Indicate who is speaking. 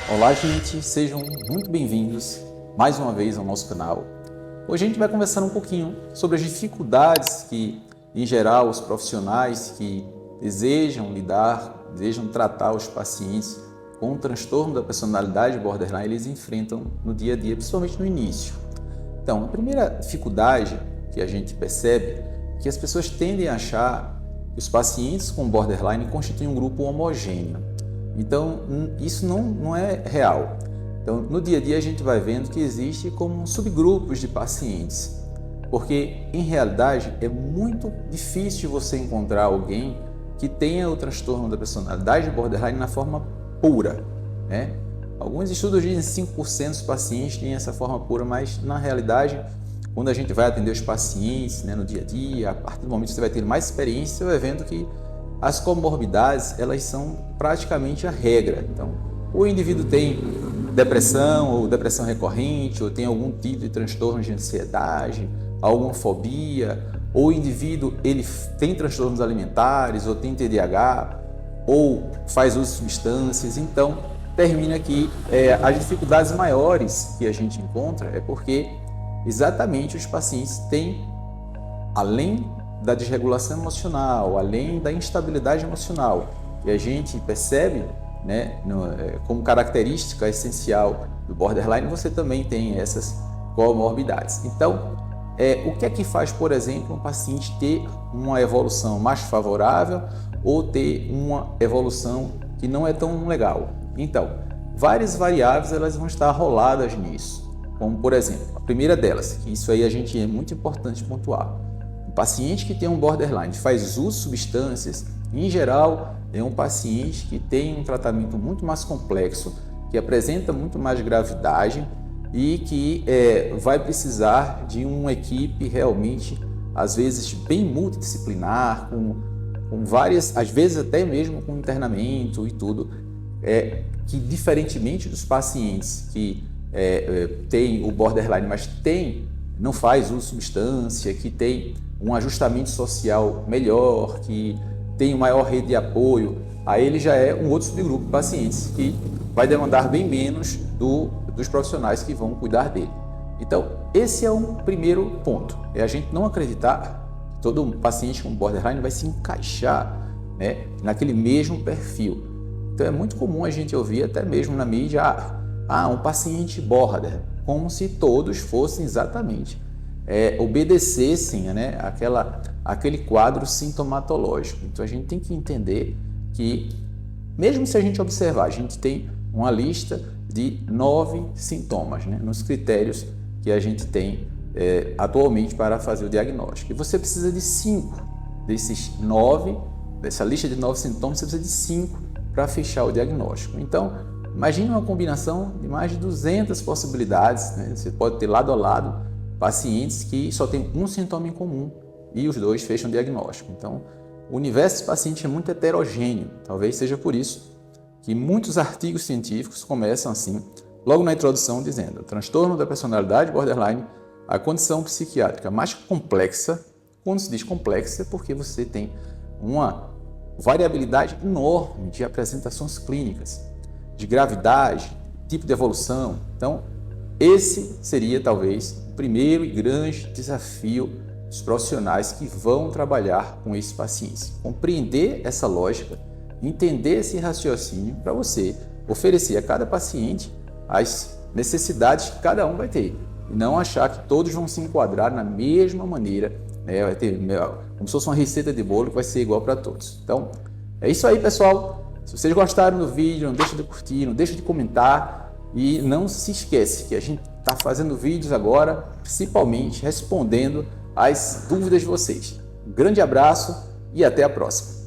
Speaker 1: Olá, gente, sejam muito bem-vindos mais uma vez ao nosso canal. Hoje a gente vai conversar um pouquinho sobre as dificuldades que, em geral, os profissionais que desejam tratar os pacientes com o transtorno da personalidade borderline, eles enfrentam no dia a dia, principalmente no início. Então, a primeira dificuldade que a gente percebe é que as pessoas tendem a achar que os pacientes com borderline constituem um grupo homogêneo. Então, isso não é real. Então, no dia a dia a gente vai vendo que existe como subgrupos de pacientes, porque em realidade é muito difícil você encontrar alguém que tenha o transtorno da personalidade borderline na forma pura, né? Alguns estudos dizem que 5% dos pacientes têm essa forma pura, mas na realidade, quando a gente vai atender os pacientes, né, no dia a dia, a partir do momento que você vai ter mais experiência, você vai vendo que as comorbidades, elas são praticamente a regra. Então, o indivíduo tem depressão ou depressão recorrente, ou tem algum tipo de transtorno de ansiedade, alguma fobia, ou o indivíduo ele tem transtornos alimentares, ou tem TDAH, ou faz uso de substâncias. Então, termina que as dificuldades maiores que a gente encontra é porque exatamente os pacientes têm, além da desregulação emocional, além da instabilidade emocional, que a gente percebe, né, como característica essencial do borderline, você também tem essas comorbidades. Então, o que é que faz, por exemplo, um paciente ter uma evolução mais favorável ou ter uma evolução que não é tão legal? Então, várias variáveis elas vão estar roladas nisso, como por exemplo, a primeira delas, que isso aí a gente é muito importante pontuar. O paciente que tem um borderline faz uso de substâncias, em geral, é um paciente que tem um tratamento muito mais complexo, que apresenta muito mais gravidade e que vai precisar de uma equipe realmente, às vezes, bem multidisciplinar, com várias, às vezes até mesmo com internamento e tudo, que diferentemente dos pacientes que têm o borderline, mas não faz uso de substância, que tem um ajustamento social melhor, que tem uma maior rede de apoio, aí ele já é um outro subgrupo de pacientes que vai demandar bem menos dos profissionais que vão cuidar dele. Então, esse é um primeiro ponto, é a gente não acreditar que todo paciente com borderline vai se encaixar, né, naquele mesmo perfil. Então, é muito comum a gente ouvir até mesmo na mídia, um paciente border, como se todos fossem exatamente obedecessem, né, aquele quadro sintomatológico. Então a gente tem que entender que, mesmo se a gente observar, a gente tem uma lista de 9 sintomas, né, nos critérios que a gente tem atualmente para fazer o diagnóstico. E você precisa de 5 desses 9, dessa lista de 9 sintomas, você precisa de 5 para fechar o diagnóstico. Então, imagine uma combinação de mais de 200 possibilidades, né? Você pode ter lado a lado pacientes que só têm um sintoma em comum e os dois fecham o diagnóstico. Então, o universo desse paciente é muito heterogêneo. Talvez seja por isso que muitos artigos científicos começam assim, logo na introdução, dizendo: transtorno da personalidade borderline, a condição psiquiátrica mais complexa. Quando se diz complexa, é porque você tem uma variabilidade enorme de apresentações clínicas, de gravidade, tipo de evolução. Então, esse seria talvez o primeiro e grande desafio dos profissionais que vão trabalhar com esses pacientes. Compreender essa lógica, entender esse raciocínio para você oferecer a cada paciente as necessidades que cada um vai ter. E não achar que todos vão se enquadrar na mesma maneira, né? Vai ter como se fosse uma receita de bolo que vai ser igual para todos. Então, é isso aí, pessoal. Se vocês gostaram do vídeo, não deixe de curtir, não deixe de comentar e não se esquece que a gente está fazendo vídeos agora, principalmente respondendo às dúvidas de vocês. Um grande abraço e até a próxima.